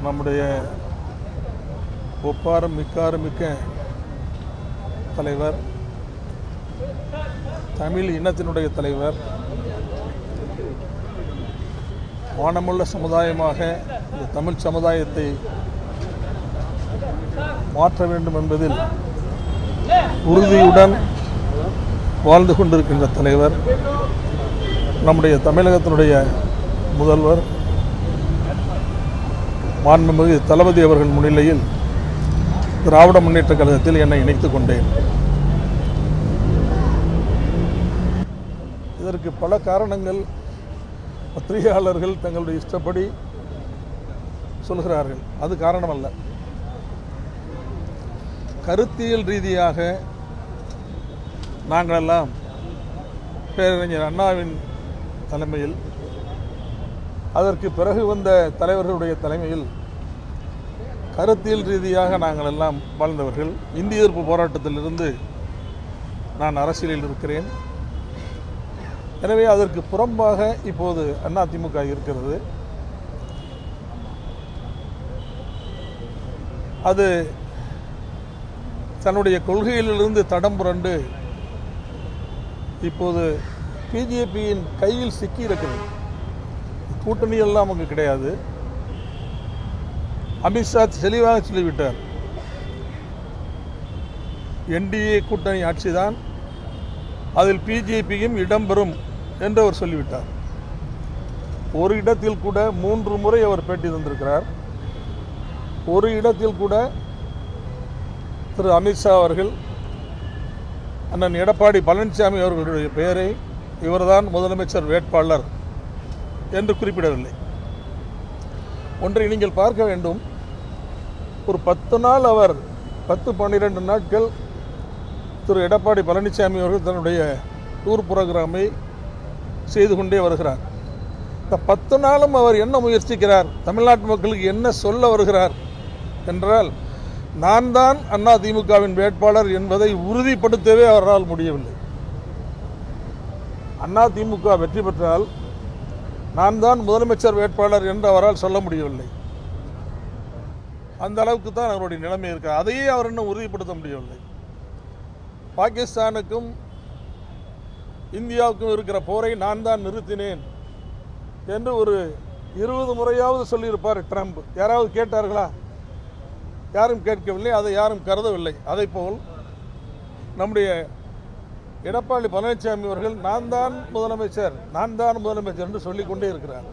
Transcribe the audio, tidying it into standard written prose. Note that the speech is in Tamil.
நம்முடைய ஒப்பாரும் மிக்காரும் மிக்க தலைவர், தமிழ் இனத்தினுடைய தலைவர், மானமுள்ள சமுதாயமாக இந்த தமிழ் சமுதாயத்தை மாற்ற வேண்டும் என்பதில் உறுதியுடன் வாழ்ந்து கொண்டிருக்கின்ற தலைவர், நம்முடைய தமிழகத்தினுடைய முதல்வர் மாண்புமிகு தளபதி அவர்கள் முன்னிலையில் திராவிட முன்னேற்றக் கழகத்தில் என்னை இணைத்துக் கொண்டேன். இதற்கு பல காரணங்கள் பத்திரிகையாளர்கள் தங்களுடைய இஷ்டப்படி சொல்கிறார்கள். அது காரணம் அல்ல. கருத்தியல் ரீதியாக நாங்களெல்லாம் பேரறிஞர் அண்ணாவின் தலைமையில், அதற்கு பிறகு வந்த தலைவர்களுடைய தலைமையில் கருத்தியல் ரீதியாக நாங்கள் எல்லாம் வாழ்ந்தவர்கள். இந்திய எதிர்ப்பு போராட்டத்திலிருந்து நான் அரசியலில் இருக்கிறேன். எனவே அதற்கு புறம்பாக இப்போது அதிமுக இருக்கிறது. அது தன்னுடைய கொள்கையிலிருந்து தடம் புரண்டு இப்போது பிஜேபியின் கையில் சிக்கி இருக்கிறது. கூட்டணி எல்லாம் அங்கு கிடையாது. அமித்ஷா தெளிவாக சொல்லிவிட்டார், என்டிஏ கூட்டணி ஆட்சிதான், அதில் பிஜேபியும் இடம்பெறும் என்று அவர் சொல்லிவிட்டார். ஒரு இடத்தில் கூட 3 முறை அவர் பேட்டி தந்திருக்கிறார். ஒரு இடத்தில் கூட திரு அமித்ஷா அவர்கள் அண்ணன் எடப்பாடி பழனிசாமி அவர்களுடைய பெயரை இவர்தான் முதலமைச்சர் வேட்பாளர் என்று குறிப்பிடவில்லை. ஒன்றை நீங்கள் பார்க்க வேண்டும். ஒரு 10 நாள் அவர் 10-12 நாட்கள் திரு எடப்பாடி பழனிசாமி அவர்கள் தன்னுடைய டூர் புரோகிராமை செய்து கொண்டே வருகிறார். இந்த 10 நாளும் அவர் என்ன முயற்சிக்கிறார், தமிழ்நாட்டு மக்களுக்கு என்ன சொல்ல வருகிறார் என்றால், நான் தான் அதிமுகவின் வேட்பாளர் என்பதை உறுதிப்படுத்தவே அவரால் முடியவில்லை. அதிமுக வெற்றி பெற்றால் நான் தான் முதலமைச்சர் வேட்பாளர் என்று அவரால் சொல்ல முடியவில்லை. அந்த அளவுக்கு தான் அவருடைய நிலைமை இருக்கு. அதையே அவர் இன்னும் உறுதிப்படுத்த முடியவில்லை. பாகிஸ்தானுக்கும் இந்தியாவுக்கும் இருக்கிற போரை நான் தான் நிறுத்தினேன் என்று ஒரு 20 முறையாவது சொல்லியிருப்பார் ட்ரம்ப். யாராவது கேட்டார்களா? யாரும் கேட்கவில்லை. அதை யாரும் கருதவில்லை. அதைப்போல் நம்முடைய எடப்பாடி பழனிசாமி அவர்கள் நான் தான் முதலமைச்சர் என்று சொல்லிக்கொண்டே இருக்கிறார்.